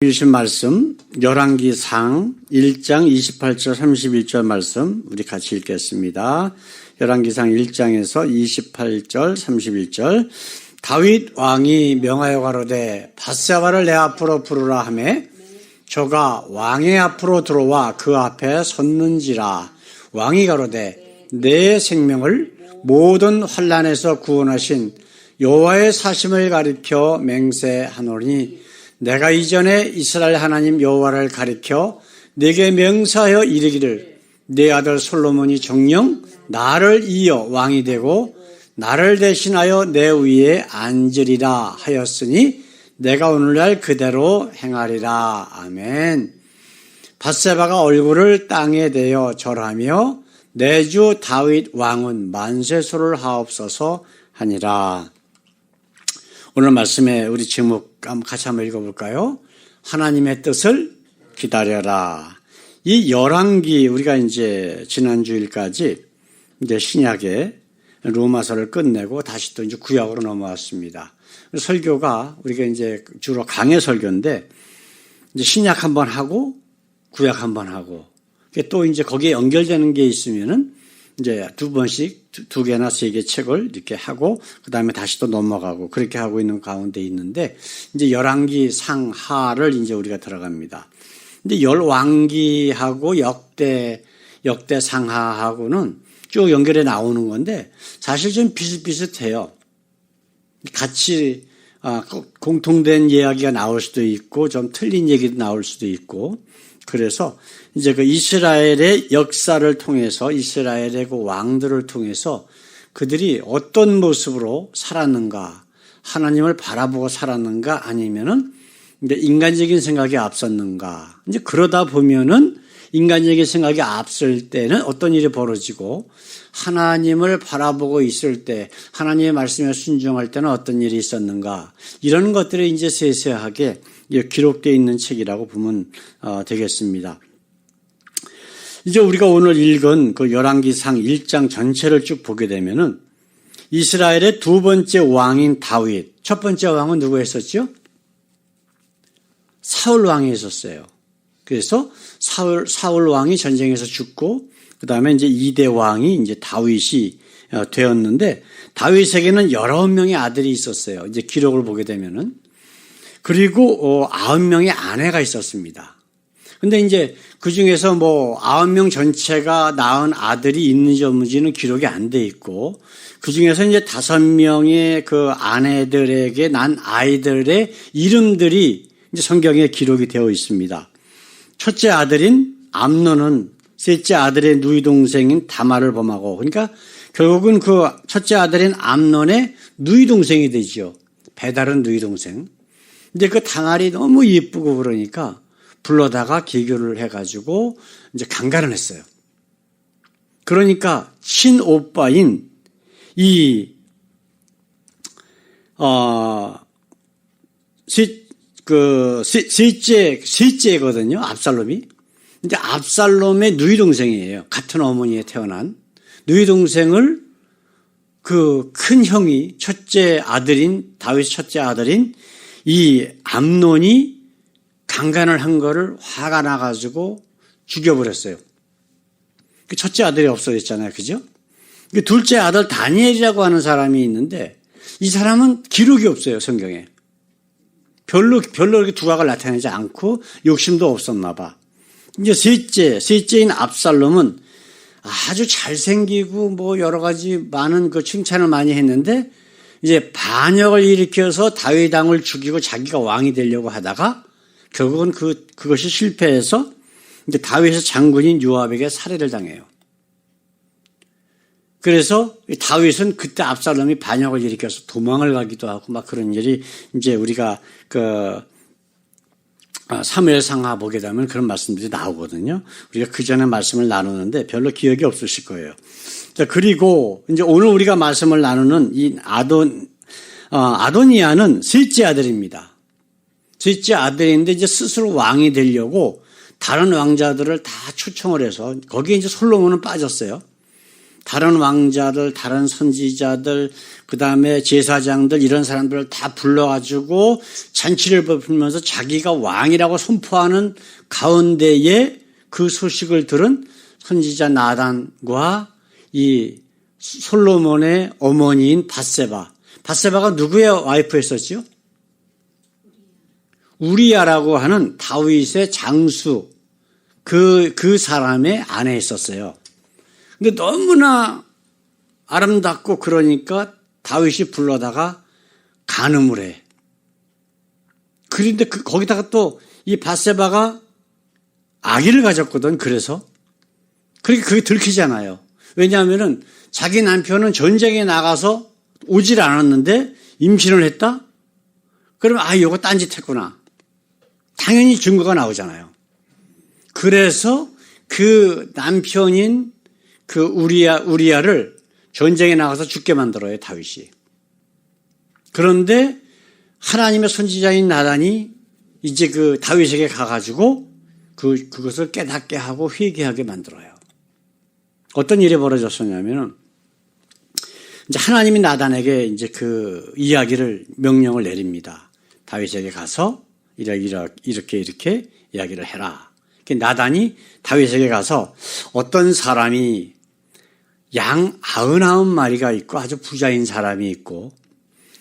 읽으신 말씀 열왕기상 1장 28절 31절 말씀 우리 같이 읽겠습니다. 열왕기상 1장에서 28절 31절 다윗 왕이 명하여 가로되 밧세바를 내 앞으로 부르라 하매 저가 왕의 앞으로 들어와 그 앞에 섰는지라. 왕이 가로되 내 생명을 모든 환난에서 구원하신 여호와의 사심을 가리켜 맹세하노니 내가 이전에 이스라엘 하나님 여호와를 가리켜 내게 명사하여 이르기를 내 아들 솔로몬이 정녕 나를 이어 왕이 되고 나를 대신하여 내 위에 앉으리라 하였으니 내가 오늘날 그대로 행하리라. 아멘. 밧세바가 얼굴을 땅에 대어 절하며 내 주 다윗 왕은 만세소를 하옵소서 하니라. 오늘 말씀에 우리 제목 같이 한번 읽어볼까요? 하나님의 뜻을 기다려라. 이 열왕기 우리가 이제 지난 주일까지 이제 신약의 로마서를 끝내고 다시 또 이제 구약으로 넘어왔습니다. 설교가 우리가 이제 주로 강해 설교인데 이제 신약 한번 하고 구약 한번 하고 또 이제 거기에 연결되는 게 있으면은 이제 두 번씩 두 개나 세 개 책을 이렇게 하고 그 다음에 다시 또 넘어가고 그렇게 하고 있는 가운데 있는데 이제 열왕기 상하를 이제 우리가 들어갑니다. 근데 열왕기하고 역대 상하하고는 쭉 연결해 나오는 건데 사실 좀 비슷비슷해요. 같이 공통된 이야기가 나올 수도 있고 좀 틀린 얘기도 나올 수도 있고 그래서 이제 그 이스라엘의 역사를 통해서 이스라엘의 그 왕들을 통해서 그들이 어떤 모습으로 살았는가, 하나님을 바라보고 살았는가 아니면은 이제 인간적인 생각이 앞섰는가. 이제 그러다 보면은 인간적인 생각이 앞설 때는 어떤 일이 벌어지고 하나님을 바라보고 있을 때 하나님의 말씀에 순종할 때는 어떤 일이 있었는가. 이런 것들이 이제 세세하게 기록되어 있는 책이라고 보면 되겠습니다. 이제 우리가 오늘 읽은 그 열왕기상 1장 전체를 쭉 보게 되면은 이스라엘의 두 번째 왕인 다윗, 첫 번째 왕은 누구 했었죠? 사울 왕이 있었어요. 그래서 사울 왕이 전쟁에서 죽고 그 다음에 이제 2대 왕이 이제 다윗이 되었는데 다윗에게는 여러 명의 아들이 있었어요. 이제 기록을 보게 되면은 그리고 9명의 아내가 있었습니다. 근데 이제 그 중에서 뭐 9명 전체가 낳은 아들이 있는지 없는지는 기록이 안 돼 있고 그 중에서 이제 5명의 그 아내들에게 난 아이들의 이름들이 이제 성경에 기록이 되어 있습니다. 첫째 아들인 암논은 셋째 아들의 누이 동생인 다말을 범하고 그러니까 결국은 그 첫째 아들인 암논의 누이 동생이 되죠. 배달은 누이 동생. 근데 그 다말이 너무 예쁘고 그러니까 불러다가 계교를 해가지고 이제 강간을 했어요. 그러니까 친오빠인 셋째거든요. 압살롬이. 이제 압살롬의 누이 동생이에요. 같은 어머니에 태어난 누이 동생을 그 큰 형이 다윗 첫째 아들인 이 암논이 강간을 한 거를 화가 나가지고 죽여버렸어요. 첫째 아들이 없어졌잖아요. 그죠? 둘째 아들 다니엘이라고 하는 사람이 있는데 이 사람은 기록이 없어요. 성경에. 별로 이렇게 두각을 나타내지 않고 욕심도 없었나 봐. 이제 셋째인 압살롬은 아주 잘생기고 뭐 여러 가지 많은 그 칭찬을 많이 했는데 이제 반역을 일으켜서 다윗 왕을 죽이고 자기가 왕이 되려고 하다가 결국은 그것이 실패해서 이제 다윗의 장군인 요압에게 살해를 당해요. 그래서 다윗은 그때 압살롬이 반역을 일으켜서 도망을 가기도 하고 막 그런 일이 이제 우리가 사무엘상하 보게 되면 그런 말씀들이 나오거든요. 우리가 그 전에 말씀을 나누는데 별로 기억이 없으실 거예요. 자, 그리고 이제 오늘 우리가 말씀을 나누는 이 아도니아는 셋째 아들입니다. 셋째 아들인데 이제 스스로 왕이 되려고 다른 왕자들을 다 초청을 해서 거기에 이제 솔로몬은 빠졌어요. 다른 왕자들, 다른 선지자들, 그 다음에 제사장들 이런 사람들을 다 불러가지고 잔치를 베풀면서 자기가 왕이라고 선포하는 가운데에 그 소식을 들은 선지자 나단과 이 솔로몬의 어머니인 밧세바가 누구의 와이프였었죠? 우리야라고 하는 다윗의 장수 그 사람의 아내였었어요. 근데 너무나 아름답고 그러니까 다윗이 불러다가 간음을 해. 그런데 거기다가 또 이 밧세바가 아기를 가졌거든. 그래서 그러니까 그게 들키잖아요. 왜냐하면은 자기 남편은 전쟁에 나가서 오질 않았는데 임신을 했다? 그러면 이거 딴짓했구나. 당연히 증거가 나오잖아요. 그래서 그 남편인 그 우리야를 전쟁에 나가서 죽게 만들어요, 다윗이. 그런데 하나님의 선지자인 나단이 이제 그 다윗에게 가가지고 그것을 깨닫게 하고 회개하게 만들어요. 어떤 일이 벌어졌었냐면은 이제 하나님이 나단에게 이제 그 이야기를 명령을 내립니다. 다윗에게 가서 이렇게 이야기를 해라. 나단이 다윗에게 가서 어떤 사람이 양 99마리가 있고 아주 부자인 사람이 있고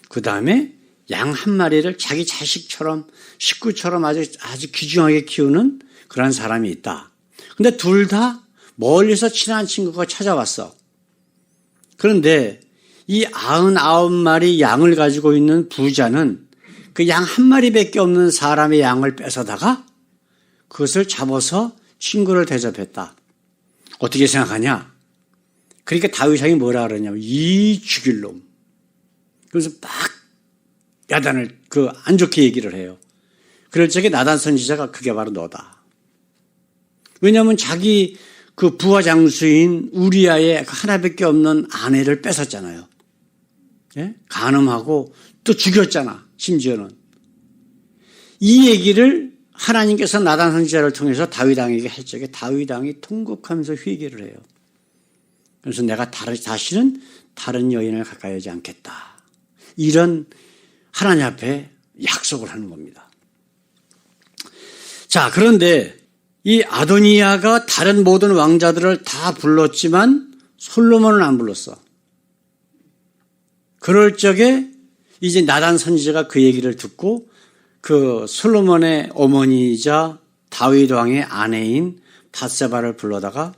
그 다음에 양 한 마리를 자기 자식처럼 식구처럼 아주 귀중하게 키우는 그런 사람이 있다. 근데 둘 다 멀리서 친한 친구가 찾아왔어. 그런데 이 99마리 양을 가지고 있는 부자는 그 양 한 마리밖에 없는 사람의 양을 뺏어다가 그것을 잡아서 친구를 대접했다. 어떻게 생각하냐? 그러니까 다윗왕이 뭐라 그러냐면 이 죽일 놈. 그래서 막 야단을 안 좋게 얘기를 해요. 그럴 적에 나단 선지자가 그게 바로 너다. 왜냐하면 자기 그 부하 장수인 우리야의 하나밖에 없는 아내를 뺏었잖아요. 예? 간음하고 또 죽였잖아. 심지어는. 이 얘기를 하나님께서 나단 선지자를 통해서 다윗왕에게 할 적에 다윗왕이 통곡하면서 회개를 해요. 그래서 내가 다시는 다른 여인을 가까이 하지 않겠다. 이런 하나님 앞에 약속을 하는 겁니다. 자, 그런데 이 아도니아가 다른 모든 왕자들을 다 불렀지만 솔로몬은 안 불렀어. 그럴 적에 이제 나단 선지자가 그 얘기를 듣고 그 솔로몬의 어머니이자 다윗 왕의 아내인 밧세바를 불러다가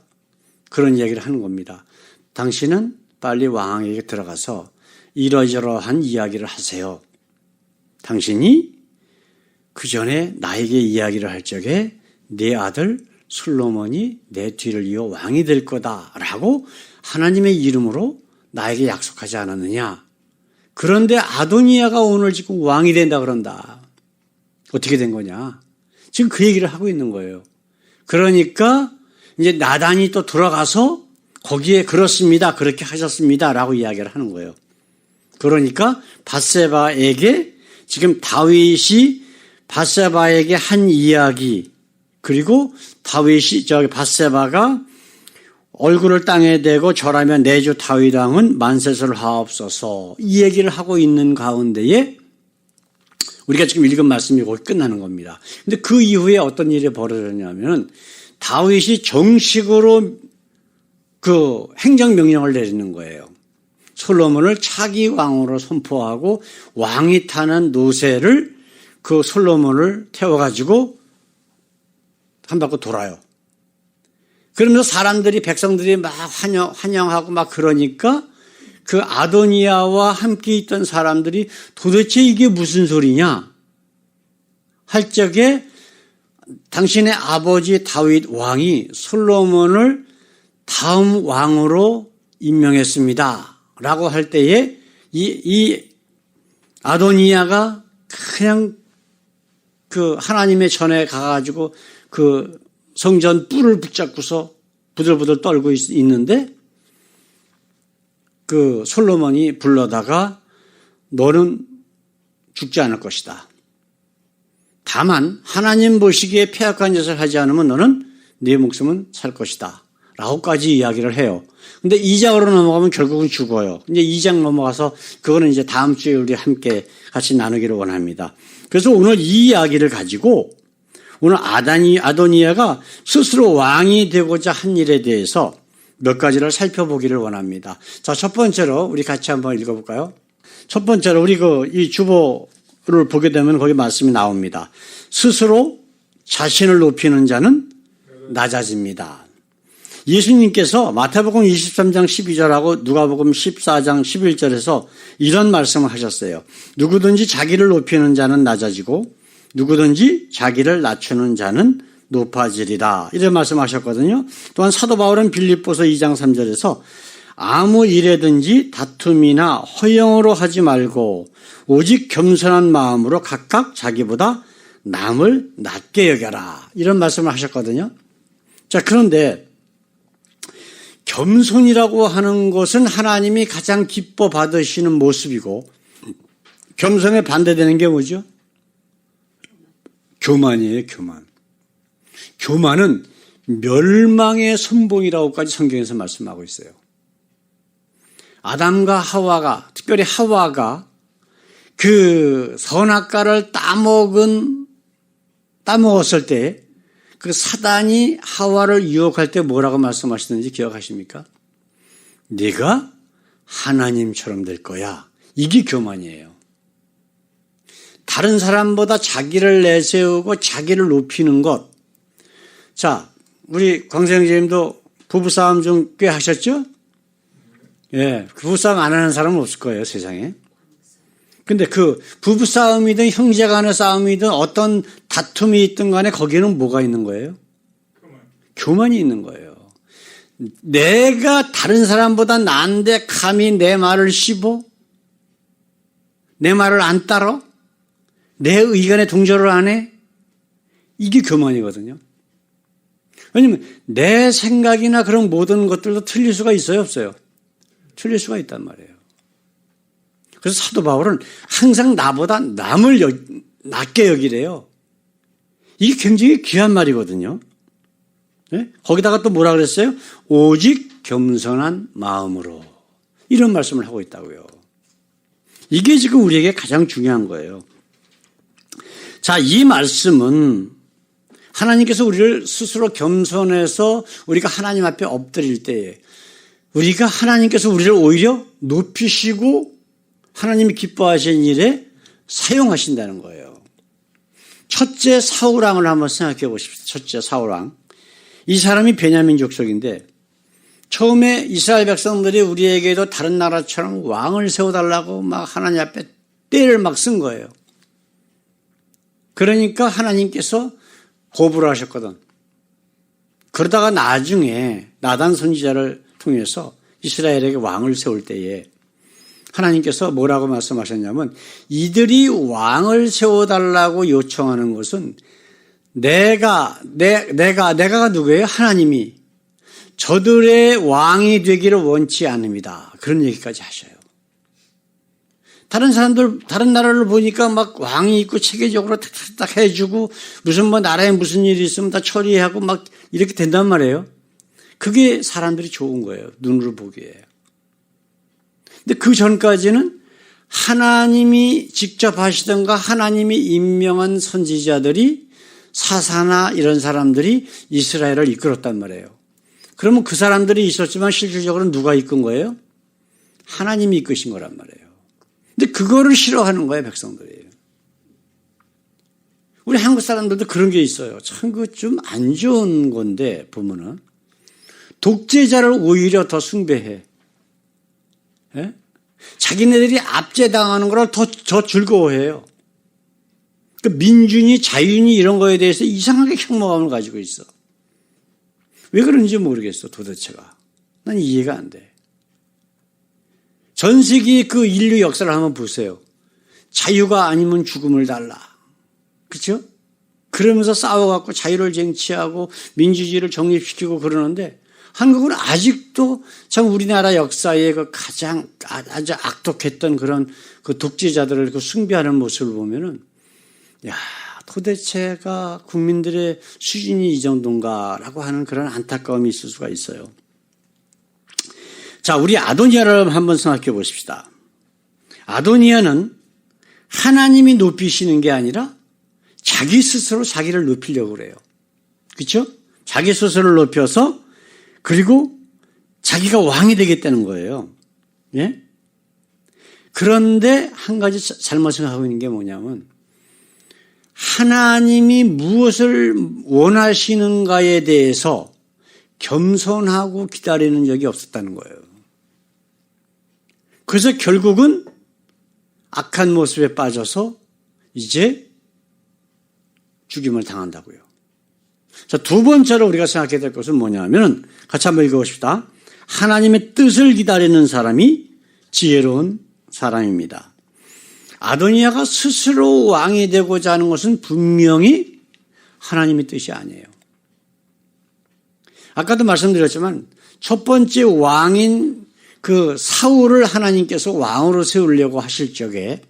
그런 얘기를 하는 겁니다. 당신은 빨리 왕에게 들어가서 이러저러한 이야기를 하세요. 당신이 그 전에 나에게 이야기를 할 적에 내 아들 솔로몬이 내 뒤를 이어 왕이 될 거다라고 하나님의 이름으로 나에게 약속하지 않았느냐. 그런데 아도니아가 오늘 지금 왕이 된다 그런다. 어떻게 된 거냐. 지금 그 얘기를 하고 있는 거예요. 그러니까 이제 나단이 또 들어가서 거기에 그렇습니다. 그렇게 하셨습니다. 라고 이야기를 하는 거예요. 그러니까 밧세바에게 지금 다윗이 밧세바에게 한 이야기 그리고 밧세바가 얼굴을 땅에 대고 절하며 내 주 다윗 왕은 만세를 하옵소서 이 얘기를 하고 있는 가운데에 우리가 지금 읽은 말씀이 거기 끝나는 겁니다. 근데 그 이후에 어떤 일이 벌어졌냐면 다윗이 정식으로 그 행정명령을 내리는 거예요. 솔로몬을 차기 왕으로 선포하고 왕이 타는 노새를 그 솔로몬을 태워가지고 한 바퀴 돌아요. 그러면서 사람들이 백성들이 막 환영하고 막 그러니까 그 아도니아와 함께 있던 사람들이 도대체 이게 무슨 소리냐 할 적에 당신의 아버지 다윗 왕이 솔로몬을 다음 왕으로 임명했습니다. 라고 할 때에 이 아도니아가 그냥 그 하나님의 전에 가가지고 그 성전 뿔을 붙잡고서 부들부들 떨고 있는데 그 솔로몬이 불러다가 너는 죽지 않을 것이다. 다만 하나님 보시기에 패악한 짓을 하지 않으면 너는 네 목숨은 살 것이다. 라고까지 이야기를 해요. 근데 2장으로 넘어가면 결국은 죽어요. 이제 2장 넘어가서 그거는 이제 다음 주에 우리 함께 같이 나누기를 원합니다. 그래서 오늘 이 이야기를 가지고 오늘 아도니아가 스스로 왕이 되고자 한 일에 대해서 몇 가지를 살펴보기를 원합니다. 자, 첫 번째로 우리 같이 한번 읽어볼까요? 첫 번째로 우리 이 주보를 보게 되면 거기 말씀이 나옵니다. 스스로 자신을 높이는 자는 낮아집니다. 예수님께서 마태복음 23장 12절하고 누가복음 14장 11절에서 이런 말씀을 하셨어요. 누구든지 자기를 높이는 자는 낮아지고 누구든지 자기를 낮추는 자는 높아지리라. 이런 말씀하셨거든요. 또한 사도 바울은 빌립보서 2장 3절에서 아무 일에든지 다툼이나 허영으로 하지 말고 오직 겸손한 마음으로 각각 자기보다 남을 낮게 여겨라. 이런 말씀을 하셨거든요. 자, 그런데 겸손이라고 하는 것은 하나님이 가장 기뻐 받으시는 모습이고 겸손에 반대되는 게 뭐죠? 교만이에요, 교만. 교만은 멸망의 선봉이라고까지 성경에서 말씀하고 있어요. 아담과 하와가, 특별히 하와가 그 선악과를 따먹었을 때 그 사단이 하와를 유혹할 때 뭐라고 말씀하시는지 기억하십니까? 네가 하나님처럼 될 거야. 이게 교만이에요. 다른 사람보다 자기를 내세우고 자기를 높이는 것. 자, 우리 광생님도 부부싸움 좀 꽤 하셨죠? 예, 부부싸움 안 하는 사람은 없을 거예요, 세상에. 근데 그 부부싸움이든 형제 간의 싸움이든 어떤 다툼이 있든 간에 거기에는 뭐가 있는 거예요? 교만이 있는 거예요. 내가 다른 사람보다 나은데 감히 내 말을 씹어? 내 말을 안 따라? 내 의견에 동조를 안 해? 이게 교만이거든요. 왜냐면 내 생각이나 그런 모든 것들도 틀릴 수가 있어요, 없어요? 틀릴 수가 있단 말이에요. 그래서 사도 바울은 항상 나보다 남을 낮게 여기래요. 이게 굉장히 귀한 말이거든요. 네? 거기다가 또 뭐라 그랬어요? 오직 겸손한 마음으로. 이런 말씀을 하고 있다고요. 이게 지금 우리에게 가장 중요한 거예요. 자, 이 말씀은 하나님께서 우리를 스스로 겸손해서 우리가 하나님 앞에 엎드릴 때에 우리가 하나님께서 우리를 오히려 높이시고 하나님이 기뻐하시는 일에 사용하신다는 거예요. 첫째 사울왕을 한번 생각해 보십시오. 첫째 사울왕. 이 사람이 베냐민 족속인데 처음에 이스라엘 백성들이 우리에게도 다른 나라처럼 왕을 세워달라고 막 하나님 앞에 떼를 막 쓴 거예요. 그러니까 하나님께서 고부를 하셨거든. 그러다가 나중에 나단 선지자를 통해서 이스라엘에게 왕을 세울 때에 하나님께서 뭐라고 말씀하셨냐면 이들이 왕을 세워달라고 요청하는 것은 내가 누구예요? 하나님이 저들의 왕이 되기를 원치 않습니다. 그런 얘기까지 하셔요. 다른 사람들, 다른 나라를 보니까 막 왕이 있고 체계적으로 탁탁탁 해주고 무슨 뭐 나라에 무슨 일이 있으면 다 처리하고 막 이렇게 된단 말이에요. 그게 사람들이 좋은 거예요. 눈으로 보기에. 근데 그 전까지는 하나님이 직접 하시던가 하나님이 임명한 선지자들이 사사나 이런 사람들이 이스라엘을 이끌었단 말이에요. 그러면 그 사람들이 있었지만 실질적으로 누가 이끈 거예요? 하나님이 이끄신 거란 말이에요. 근데 그거를 싫어하는 거예요, 백성들이. 우리 한국 사람들도 그런 게 있어요. 참 그 좀 안 좋은 건데 보면은 독재자를 오히려 더 숭배해. 예? 자기네들이 압제당하는 걸 더 즐거워해요. 그 민주주의, 자유주의 이런 거에 대해서 이상하게 혐오감을 가지고 있어. 왜 그런지 모르겠어, 도대체가. 난 이해가 안 돼. 전 세계의 그 인류 역사를 한번 보세요. 자유가 아니면 죽음을 달라. 그렇죠? 그러면서 싸워갖고 자유를 쟁취하고 민주주의를 정립시키고 그러는데 한국은 아직도 참 우리나라 역사의 그 가장 아주 악독했던 그런 그 독재자들을 그 숭배하는 모습을 보면은 야, 도대체가 국민들의 수준이 이 정도인가라고 하는 그런 안타까움이 있을 수가 있어요. 자, 우리 아도니아를 한번 생각해 보십시다. 아도니아는 하나님이 높이시는 게 아니라 자기 스스로 자기를 높이려고 그래요. 그렇죠? 자기 스스로를 높여서 그리고 자기가 왕이 되겠다는 거예요. 예? 그런데 한 가지 잘못을 하고 있는 게 뭐냐면 하나님이 무엇을 원하시는가에 대해서 겸손하고 기다리는 적이 없었다는 거예요. 그래서 결국은 악한 모습에 빠져서 이제 죽임을 당한다고요. 자, 두 번째로 우리가 생각해야 될 것은 뭐냐면 같이 한번 읽어봅시다. 하나님의 뜻을 기다리는 사람이 지혜로운 사람입니다. 아도니아가 스스로 왕이 되고자 하는 것은 분명히 하나님의 뜻이 아니에요. 아까도 말씀드렸지만 첫 번째 왕인 그 사울을 하나님께서 왕으로 세우려고 하실 적에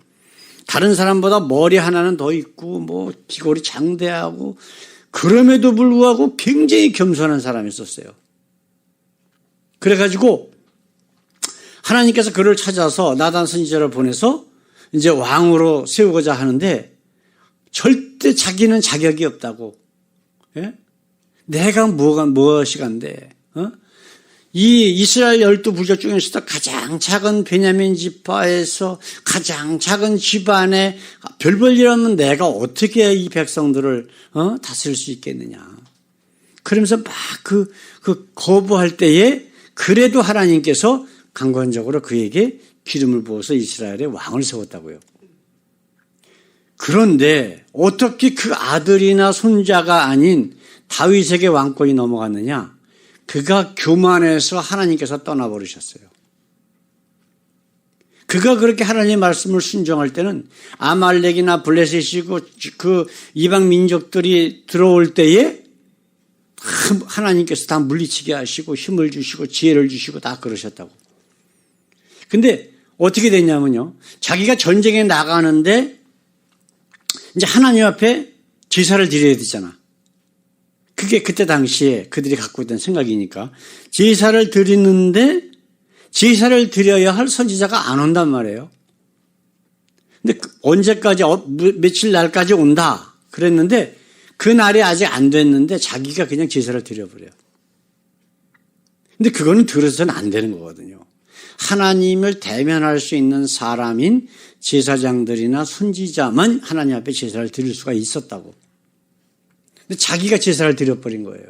다른 사람보다 머리 하나는 더 있고 뭐 귀골이 장대하고 그럼에도 불구하고 굉장히 겸손한 사람이 있었어요. 그래가지고 하나님께서 그를 찾아서 나단 선지자를 보내서 이제 왕으로 세우고자 하는데 절대 자기는 자격이 없다고. 예? 내가 무엇이간데. 이 이스라엘 12부족 중에서도 가장 작은 베냐민 지파에서 가장 작은 집안에 별 볼 일 없는 내가 어떻게 이 백성들을 다스릴 수 있겠느냐. 그러면서 막 거부할 때에 그래도 하나님께서 강권적으로 그에게 기름을 부어서 이스라엘의 왕을 세웠다고요. 그런데 어떻게 그 아들이나 손자가 아닌 다윗에게 왕권이 넘어갔느냐? 그가 교만해서 하나님께서 떠나버리셨어요. 그가 그렇게 하나님의 말씀을 순종할 때는 아말렉이나 블레셋이고 그 이방 민족들이 들어올 때에 하나님께서 다 물리치게 하시고 힘을 주시고 지혜를 주시고 다 그러셨다고. 근데 어떻게 됐냐면요. 자기가 전쟁에 나가는데 이제 하나님 앞에 제사를 드려야 되잖아. 그게 그때 당시에 그들이 갖고 있던 생각이니까 제사를 드리는데 제사를 드려야 할 선지자가 안 온단 말이에요. 근데 언제까지 며칠 날까지 온다 그랬는데 그 날이 아직 안 됐는데 자기가 그냥 제사를 드려버려요. 근데 그거는 들어서는 안 되는 거거든요. 하나님을 대면할 수 있는 사람인 제사장들이나 선지자만 하나님 앞에 제사를 드릴 수가 있었다고. 근데 자기가 제사를 드려버린 거예요.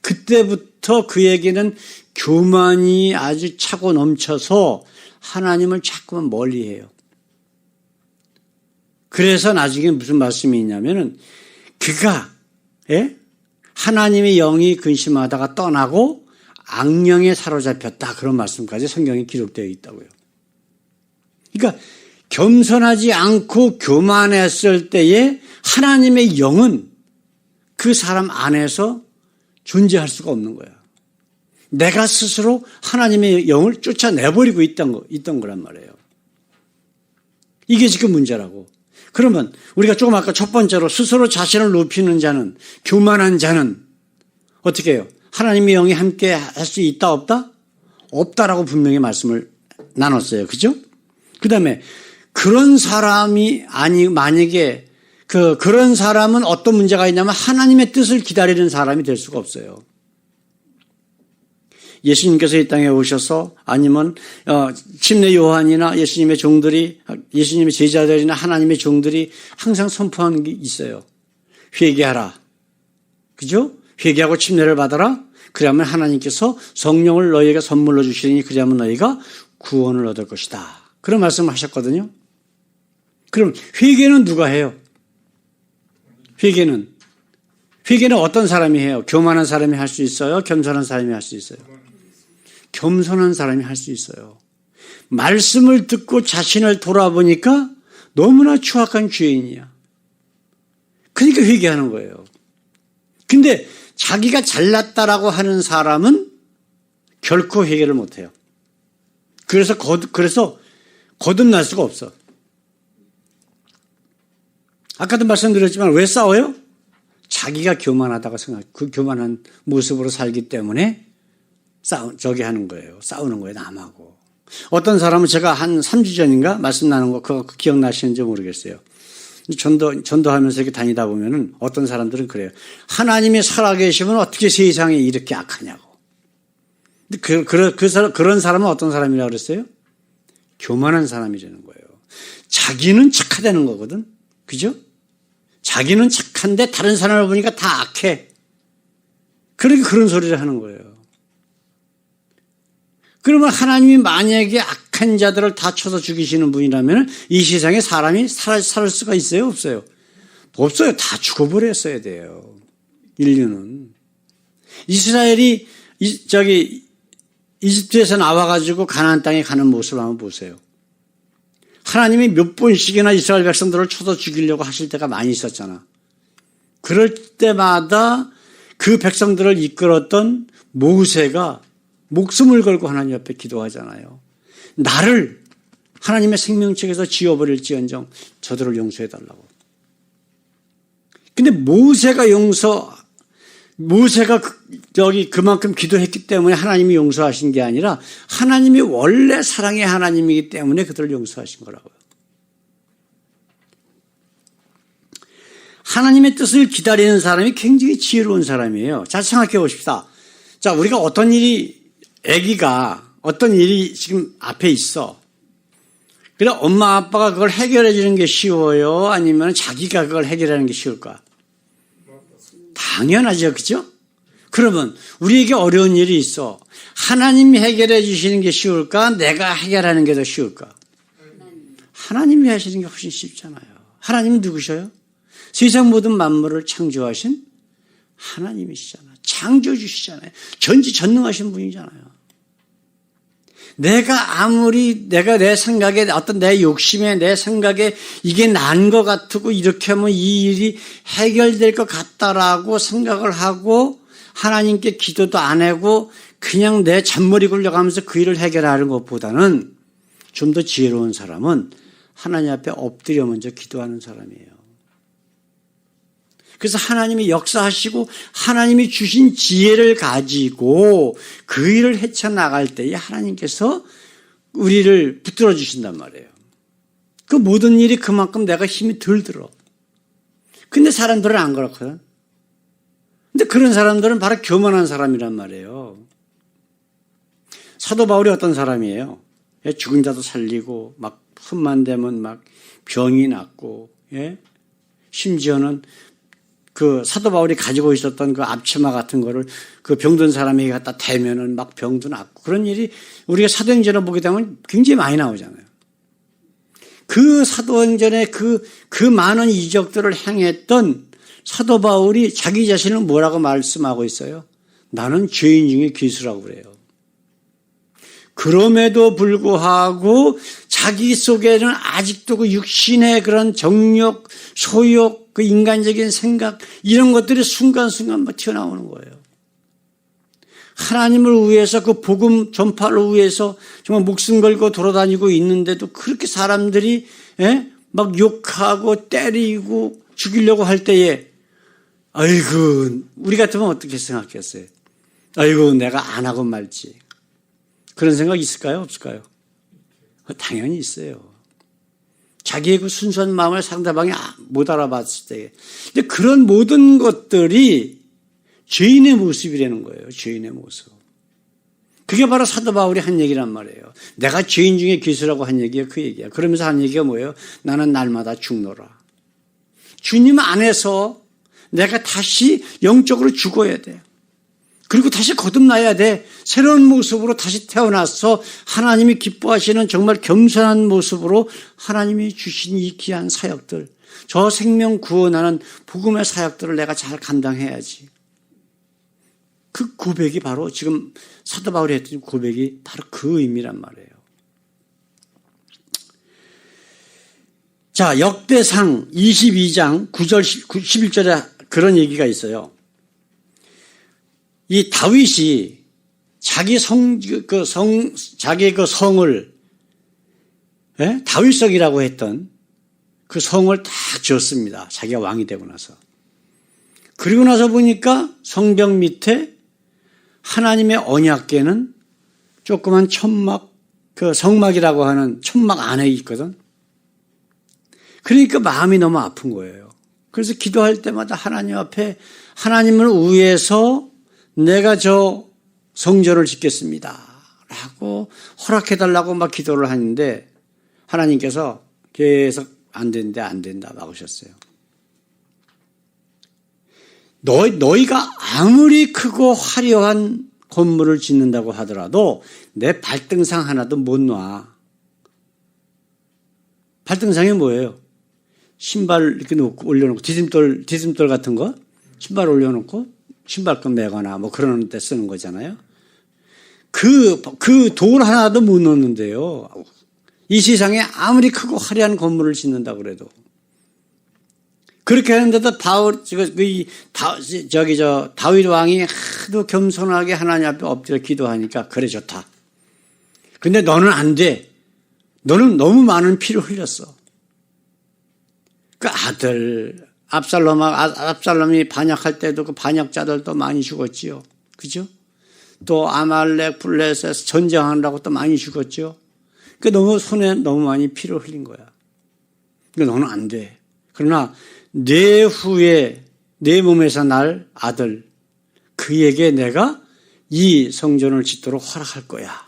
그때부터 그에게는 교만이 아주 차고 넘쳐서 하나님을 자꾸만 멀리해요. 그래서 나중에 무슨 말씀이 있냐면은 그가 하나님의 영이 근심하다가 떠나고 악령에 사로잡혔다 그런 말씀까지 성경에 기록되어 있다고요. 그러니까 겸손하지 않고 교만했을 때에 하나님의 영은 그 사람 안에서 존재할 수가 없는 거야. 내가 스스로 하나님의 영을 쫓아내버리고 있던 거란 말이에요. 이게 지금 문제라고. 그러면 우리가 조금 아까 첫 번째로 스스로 자신을 높이는 자는 교만한 자는 어떻게 해요? 하나님의 영이 함께 할 수 있다 없다? 없다라고 분명히 말씀을 나눴어요. 그죠? 그 다음에 그런 사람이 만약에 그런 사람은 어떤 문제가 있냐면 하나님의 뜻을 기다리는 사람이 될 수가 없어요. 예수님께서 이 땅에 오셔서 아니면 침례 요한이나 예수님의 종들이 예수님의 제자들이나 하나님의 종들이 항상 선포하는 게 있어요. 회개하라. 그죠? 회개하고 침례를 받아라. 그러면 하나님께서 성령을 너희에게 선물로 주시니 그러면 너희가 구원을 얻을 것이다. 그런 말씀을 하셨거든요. 그럼 회개는 누가 해요? 회개는 어떤 사람이 해요? 교만한 사람이 할 수 있어요? 겸손한 사람이 할 수 있어요? 겸손한 사람이 할 수 있어요. 말씀을 듣고 자신을 돌아보니까 너무나 추악한 죄인이야. 그러니까 회개하는 거예요. 근데 자기가 잘났다라고 하는 사람은 결코 회개를 못해요. 그래서 거듭날 수가 없어. 아까도 말씀드렸지만 왜 싸워요? 자기가 교만하다고 그 교만한 모습으로 살기 때문에 하는 거예요. 싸우는 거예요, 남하고. 어떤 사람은 제가 한 3주 전인가 말씀 나눈 거 그거 기억나시는지 모르겠어요. 전도하면서 이렇게 다니다 보면은 어떤 사람들은 그래요. 하나님이 살아계시면 어떻게 세상이 이렇게 악하냐고. 근데 그런 사람은 어떤 사람이라고 그랬어요? 교만한 사람이라는 거예요. 자기는 착하다는 거거든. 그죠? 자기는 착한데 다른 사람을 보니까 다 악해. 그러니까 그런 소리를 하는 거예요. 그러면 하나님이 만약에 악한 자들을 다 쳐서 죽이시는 분이라면 이 세상에 사람이 살 수가 있어요? 없어요? 없어요. 다 죽어버렸어야 돼요. 인류는. 이스라엘이 이집트에서 나와가지고 가나안 땅에 가는 모습을 한번 보세요. 하나님이 몇 번씩이나 이스라엘 백성들을 쳐서 죽이려고 하실 때가 많이 있었잖아. 그럴 때마다 그 백성들을 이끌었던 모세가 목숨을 걸고 하나님 앞에 기도하잖아요. 나를 하나님의 생명책에서 지워버릴지언정 저들을 용서해달라고. 근데 모세가 그만큼 기도했기 때문에 하나님이 용서하신 게 아니라 하나님이 원래 사랑의 하나님이기 때문에 그들을 용서하신 거라고요. 하나님의 뜻을 기다리는 사람이 굉장히 지혜로운 사람이에요. 자, 생각해 보십시다. 자, 우리가 어떤 일이 지금 앞에 있어. 그래, 엄마, 아빠가 그걸 해결해 주는 게 쉬워요? 아니면 자기가 그걸 해결하는 게 쉬울까? 당연하죠. 그죠? 그러면 우리에게 어려운 일이 있어. 하나님이 해결해 주시는 게 쉬울까? 내가 해결하는 게 더 쉬울까? 하나님이 하시는 게 훨씬 쉽잖아요. 하나님은 누구셔요? 세상 모든 만물을 창조하신 하나님이시잖아요. 창조주시잖아요. 전지전능하신 분이잖아요. 내가 내 생각에 어떤 내 욕심에 내 생각에 이게 난 것 같고 이렇게 하면 이 일이 해결될 것 같다라고 생각을 하고 하나님께 기도도 안 하고 그냥 내 잔머리 굴려가면서 그 일을 해결하는 것보다는 좀 더 지혜로운 사람은 하나님 앞에 엎드려 먼저 기도하는 사람이에요. 그래서 하나님이 역사하시고 하나님이 주신 지혜를 가지고 그 일을 헤쳐나갈 때에 하나님께서 우리를 붙들어 주신단 말이에요. 그 모든 일이 그만큼 내가 힘이 덜 들어. 근데 사람들은 안 그렇거든. 근데 그런 사람들은 바로 교만한 사람이란 말이에요. 사도 바울이 어떤 사람이에요? 죽은 자도 살리고 막 흠만 되면 막 병이 낫고, 심지어는 그 사도 바울이 가지고 있었던 그 앞치마 같은 거를 그 병든 사람에게 갖다 대면은 막 병도 낫고 그런 일이 우리가 사도행전을 보게 되면 굉장히 많이 나오잖아요. 그 사도행전에 그 많은 이적들을 행했던 사도 바울이 자기 자신을 뭐라고 말씀하고 있어요? 나는 죄인 중에 귀수라고 그래요. 그럼에도 불구하고 자기 속에는 아직도 그 육신의 그런 정욕, 소욕, 그 인간적인 생각 이런 것들이 순간순간 막 튀어나오는 거예요. 하나님을 위해서 그 복음 전파를 위해서 정말 목숨 걸고 돌아다니고 있는데도 그렇게 사람들이 막 욕하고 때리고 죽이려고 할 때에 아이고 우리 같으면 어떻게 생각했어요? 아이고 내가 안 하고 말지. 그런 생각 있을까요? 없을까요? 당연히 있어요. 자기의 그 순수한 마음을 상대방이 못 알아봤을 때. 근데 그런 모든 것들이 죄인의 모습이라는 거예요. 죄인의 모습. 그게 바로 사도 바울이 한 얘기란 말이에요. 내가 죄인 중에 귀수라고 한 얘기가 그 얘기야. 그러면서 한 얘기가 뭐예요? 나는 날마다 죽노라. 주님 안에서 내가 다시 영적으로 죽어야 돼. 그리고 다시 거듭나야 돼. 새로운 모습으로 다시 태어나서 하나님이 기뻐하시는 정말 겸손한 모습으로 하나님이 주신 이 귀한 사역들, 저 생명 구원하는 복음의 사역들을 내가 잘 감당해야지. 그 고백이 바로 지금 사도 바울이 했던 고백이 바로 그 의미란 말이에요. 자, 역대상 22장 9절 11절에 그런 얘기가 있어요. 이 다윗이 자기의 그 성을 다윗성이라고 했던 그 성을 딱 지었습니다. 자기가 왕이 되고 나서. 그리고 나서 보니까 성벽 밑에 하나님의 언약궤는 조그만 천막, 그 성막이라고 하는 천막 안에 있거든. 그러니까 마음이 너무 아픈 거예요. 그래서 기도할 때마다 하나님 앞에 하나님을 위해서 내가 저 성전을 짓겠습니다 라고 허락해달라고 막 기도를 하는데 하나님께서 계속 안 된다 막으셨어요. 너희가 아무리 크고 화려한 건물을 짓는다고 하더라도 내 발등상 하나도 못 놔. 발등상이 뭐예요? 신발 이렇게 놓고 올려놓고 디딤돌 같은 거 신발 올려놓고 신발끈 매거나 뭐 그러는 데 쓰는 거잖아요. 그 돌 하나도 못 놓는데요. 이 세상에 아무리 크고 화려한 건물을 짓는다고 그래도 그렇게 하는데도 다윗 왕이 하도 겸손하게 하나님 앞에 엎드려 기도하니까 그래 좋다. 근데 너는 안 돼. 너는 너무 많은 피를 흘렸어. 그 아들 압살롬이 반역할 때도 그 반역자들도 많이 죽었지요. 그죠? 또 아말렉 블레셋 전쟁하느라고 또 많이 죽었죠. 그 너무 손에 너무 많이 피를 흘린 거야. 그러니까 너는 안 돼. 그러나 내 후에 내 몸에서 날 아들 그에게 내가 이 성전을 짓도록 허락할 거야.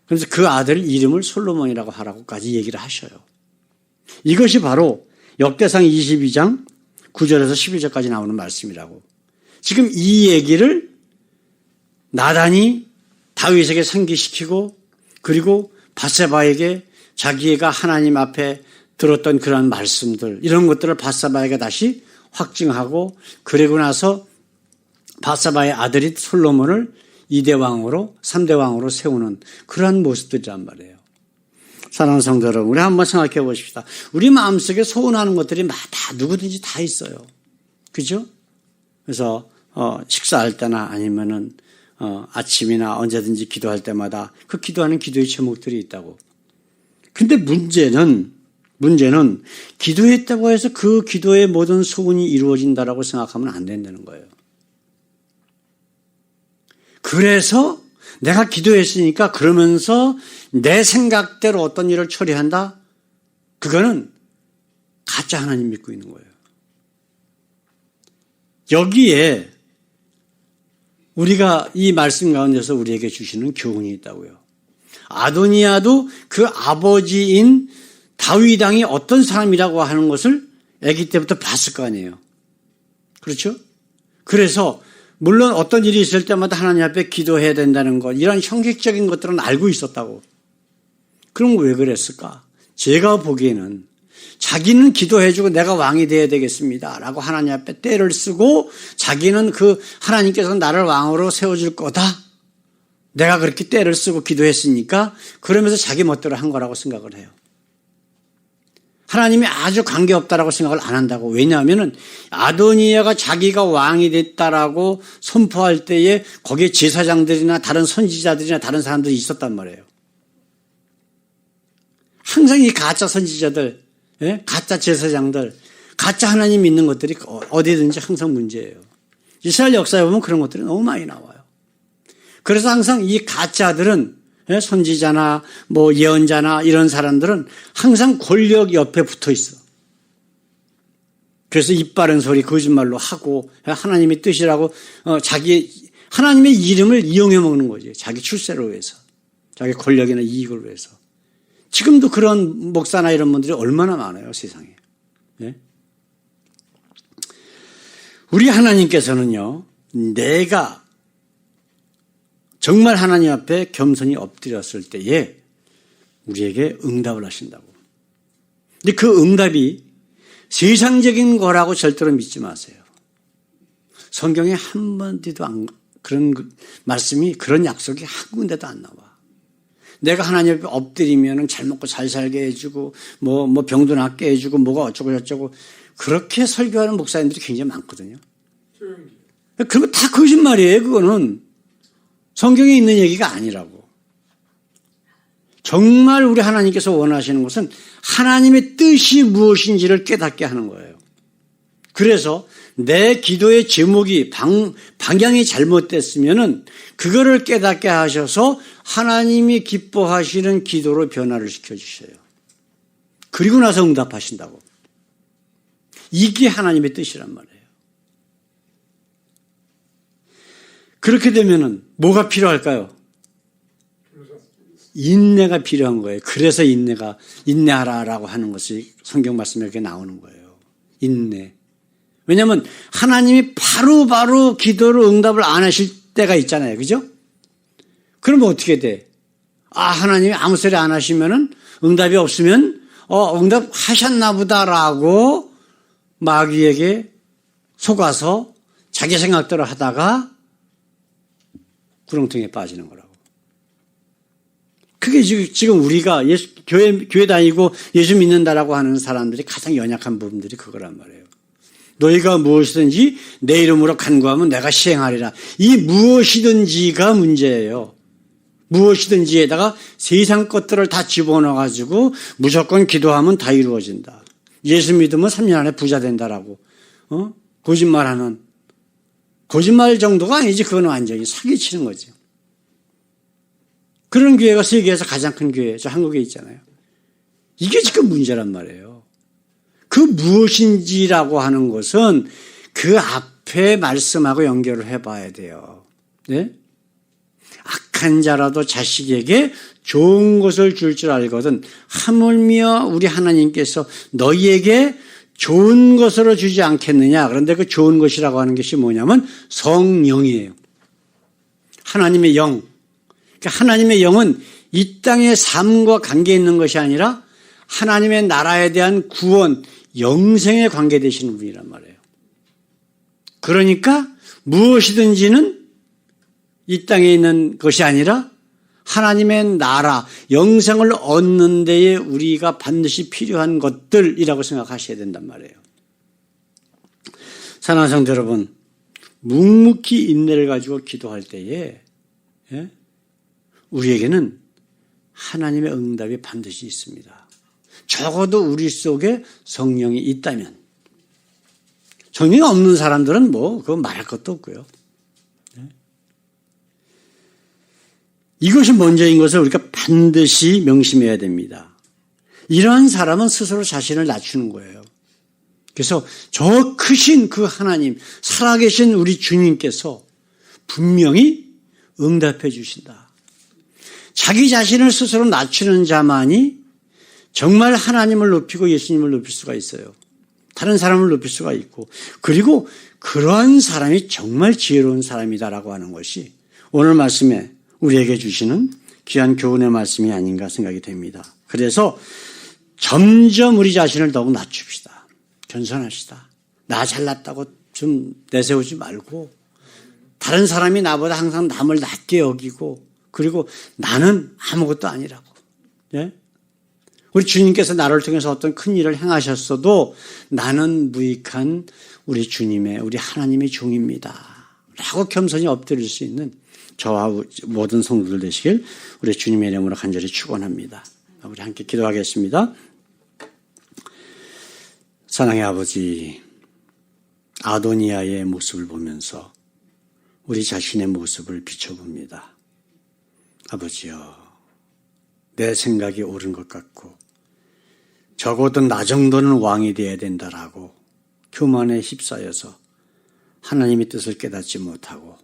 그래서 그 아들 이름을 솔로몬이라고 하라고까지 얘기를 하셔요. 이것이 바로 역대상 22장 9절에서 11절까지 나오는 말씀이라고. 지금 이 얘기를 나단이 다윗에게 상기시키고 그리고 밧세바에게 자기가 하나님 앞에 들었던 그런 말씀들 이런 것들을 밧세바에게 다시 확증하고 그리고 나서 밧세바의 아들이 솔로몬을 2대 왕으로 3대 왕으로 세우는 그러한 모습들이란 말이에요. 사랑하는 성도 여러분, 우리 한번 생각해 보십시다. 우리 마음속에 소원하는 것들이 다 누구든지 다 있어요. 그죠? 그래서 식사할 때나 아니면은 아침이나 언제든지 기도할 때마다 그 기도하는 기도의 제목들이 있다고. 근데 문제는 기도했다고 해서 그 기도의 모든 소원이 이루어진다라고 생각하면 안 된다는 거예요. 그래서 내가 기도했으니까 그러면서 내 생각대로 어떤 일을 처리한다? 그거는 가짜 하나님 믿고 있는 거예요. 여기에 우리가 이 말씀 가운데서 우리에게 주시는 교훈이 있다고요. 아도니아도 그 아버지인 다윗 왕이 어떤 사람이라고 하는 것을 아기 때부터 봤을 거 아니에요. 그렇죠? 그래서 물론 어떤 일이 있을 때마다 하나님 앞에 기도해야 된다는 것, 이런 형식적인 것들은 알고 있었다고. 그럼 왜 그랬을까? 제가 보기에는 자기는 기도해주고 내가 왕이 되어야 되겠습니다 라고 하나님 앞에 때를 쓰고 자기는 그 하나님께서 나를 왕으로 세워줄 거다. 내가 그렇게 때를 쓰고 기도했으니까 그러면서 자기 멋대로 한 거라고 생각을 해요. 하나님이 아주 관계없다라고 생각을 안 한다고. 왜냐하면 아도니아가 자기가 왕이 됐다라고 선포할 때에 거기에 제사장들이나 다른 선지자들이나 다른 사람들이 있었단 말이에요. 항상 이 가짜 선지자들, 가짜 제사장들, 가짜 하나님 믿는 것들이 어디든지 항상 문제예요. 이스라엘 역사에 보면 그런 것들이 너무 많이 나와요. 그래서 항상 이 가짜들은 선지자나 뭐 예언자나 이런 사람들은 항상 권력 옆에 붙어 있어. 그래서 입 바른 소리 거짓말로 하고 하나님의 뜻이라고 하나님의 이름을 이용해 먹는 거지. 자기 출세를 위해서. 자기 권력이나 이익을 위해서. 지금도 그런 목사나 이런 분들이 얼마나 많아요, 세상에. 네? 우리 하나님께서는요, 내가 정말 하나님 앞에 겸손히 엎드렸을 때에 우리에게 응답을 하신다고. 근데 그 응답이 세상적인 거라고 절대로 믿지 마세요. 성경에 한 번도 그런 말씀이, 그런 약속이 한 군데도 안 나와. 내가 하나님 앞에 엎드리면 잘 먹고 잘 살게 해주고, 뭐 병도 낫게 해주고, 뭐가 어쩌고 저쩌고, 그렇게 설교하는 목사님들이 굉장히 많거든요. 그런 거 다 거짓말이에요, 그거는. 성경에 있는 얘기가 아니라고. 정말 우리 하나님께서 원하시는 것은 하나님의 뜻이 무엇인지를 깨닫게 하는 거예요. 그래서 내 기도의 제목이 방향이 잘못됐으면은 그거를 깨닫게 하셔서 하나님이 기뻐하시는 기도로 변화를 시켜주셔요. 그리고 나서 응답하신다고. 이게 하나님의 뜻이란 말이에요. 그렇게 되면은 뭐가 필요할까요? 인내가 필요한 거예요. 그래서 인내하라라고 하는 것이 성경 말씀에 이렇게 나오는 거예요. 인내. 왜냐하면 하나님이 바로 기도로 응답을 안 하실 때가 있잖아요. 그죠? 그러면 어떻게 돼? 하나님이 아무 소리 안 하시면은 응답이 없으면 응답하셨나 보다라고 마귀에게 속아서 자기 생각대로 하다가 구렁텅이에 빠지는 거라고. 그게 지금 우리가 교회 다니고 예수 믿는다라고 하는 사람들이 가장 연약한 부분들이 그거란 말이에요. 너희가 무엇이든지 내 이름으로 간구하면 내가 시행하리라. 이 무엇이든지가 문제예요. 무엇이든지에다가 세상 것들을 다 집어넣어가지고 무조건 기도하면 다 이루어진다. 예수 믿으면 3년 안에 부자 된다라고. 거짓말하는. 거짓말 정도가 아니지. 그건 완전히 사기치는 거죠. 그런 교회가 세계에서 가장 큰 교회, 저 한국에 있잖아요. 이게 지금 문제란 말이에요. 그 무엇인지라고 하는 것은 그 앞에 말씀하고 연결을 해봐야 돼요. 네? 악한 자라도 자식에게 좋은 것을 줄 줄 알거든 하물며 우리 하나님께서 너희에게 좋은 것으로 주지 않겠느냐. 그런데 그 좋은 것이라고 하는 것이 뭐냐면 성령이에요. 하나님의 영. 그러니까 하나님의 영은 이 땅의 삶과 관계 있는 것이 아니라 하나님의 나라에 대한 구원, 영생에 관계되시는 분이란 말이에요. 그러니까 무엇이든지는 이 땅에 있는 것이 아니라 하나님의 나라, 영생을 얻는 데에 우리가 반드시 필요한 것들이라고 생각하셔야 된단 말이에요. 사랑하는 성도 여러분, 묵묵히 인내를 가지고 기도할 때에 우리에게는 하나님의 응답이 반드시 있습니다. 적어도 우리 속에 성령이 있다면. 성령이 없는 사람들은 그건 말할 것도 없고요. 이것이 먼저인 것을 우리가 반드시 명심해야 됩니다. 이러한 사람은 스스로 자신을 낮추는 거예요. 그래서 저 크신 그 하나님, 살아계신 우리 주님께서 분명히 응답해 주신다. 자기 자신을 스스로 낮추는 자만이 정말 하나님을 높이고 예수님을 높일 수가 있어요. 다른 사람을 높일 수가 있고, 그리고 그러한 사람이 정말 지혜로운 사람이다라고 하는 것이 오늘 말씀에 우리에게 주시는 귀한 교훈의 말씀이 아닌가 생각이 됩니다. 그래서 점점 우리 자신을 더욱 낮춥시다. 겸손하시다. 나 잘났다고 좀 내세우지 말고 다른 사람이 나보다 항상 남을 낮게 여기고 그리고 나는 아무것도 아니라고. 예? 우리 주님께서 나를 통해서 어떤 큰 일을 행하셨어도 나는 무익한 우리 주님의, 우리 하나님의 종입니다. 라고 겸손히 엎드릴 수 있는 저와 모든 성도들 되시길 우리 주님의 이름으로 간절히 축원합니다. 우리 함께 기도하겠습니다. 사랑의 아버지, 아도니아의 모습을 보면서 우리 자신의 모습을 비춰봅니다. 아버지여, 내 생각이 옳은 것 같고 적어도 나 정도는 왕이 되어야 된다라고 교만에 휩싸여서 하나님의 뜻을 깨닫지 못하고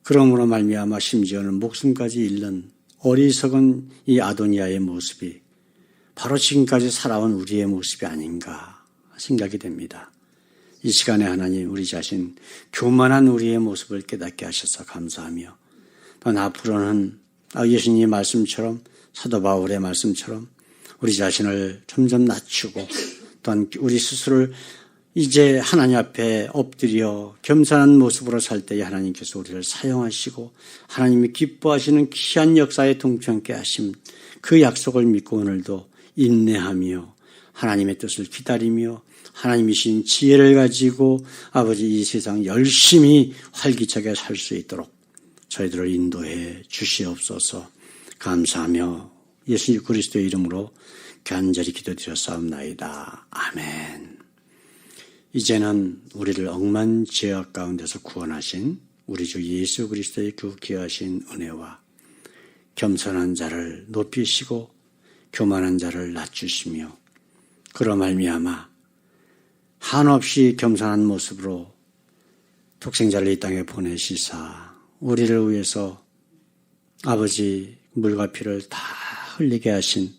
그러므로 말미암아 심지어는 목숨까지 잃는 어리석은 이 아도니아의 모습이 바로 지금까지 살아온 우리의 모습이 아닌가 생각이 됩니다. 이 시간에 하나님 우리 자신 교만한 우리의 모습을 깨닫게 하셔서 감사하며 또 앞으로는 예수님의 말씀처럼 사도 바울의 말씀처럼 우리 자신을 점점 낮추고 또한 우리 스스로를 이제 하나님 앞에 엎드려 겸손한 모습으로 살 때에 하나님께서 우리를 사용하시고 하나님이 기뻐하시는 귀한 역사에 동참케 하심 그 약속을 믿고 오늘도 인내하며 하나님의 뜻을 기다리며 하나님이신 지혜를 가지고 아버지 이 세상 열심히 활기차게 살 수 있도록 저희들을 인도해 주시옵소서. 감사하며 예수 그리스도의 이름으로 간절히 기도드렸사옵나이다. 아멘. 이제는 우리를 억만 죄악 가운데서 구원하신 우리 주 예수 그리스도의 그 귀하신 은혜와 겸손한 자를 높이시고 교만한 자를 낮추시며 그로 말미암아 한없이 겸손한 모습으로 독생자를 이 땅에 보내시사 우리를 위해서 아버지 물과 피를 다 흘리게 하신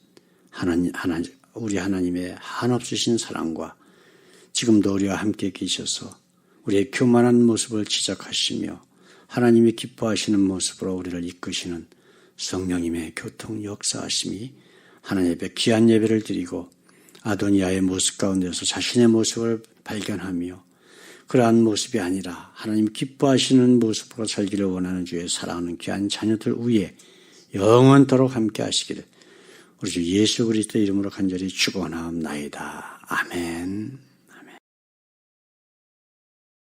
우리 하나님의 한없으신 사랑과 지금도 우리와 함께 계셔서 우리의 교만한 모습을 지적하시며 하나님이 기뻐하시는 모습으로 우리를 이끄시는 성령님의 교통 역사하심이 하나님 앞에 귀한 예배를 드리고 아도니아의 모습 가운데서 자신의 모습을 발견하며 그러한 모습이 아니라 하나님 기뻐하시는 모습으로 살기를 원하는 주의 사랑하는 귀한 자녀들 위에 영원토록 함께 하시기를 우리 주 예수 그리스도의 이름으로 간절히 축원하옵나이다. 아멘.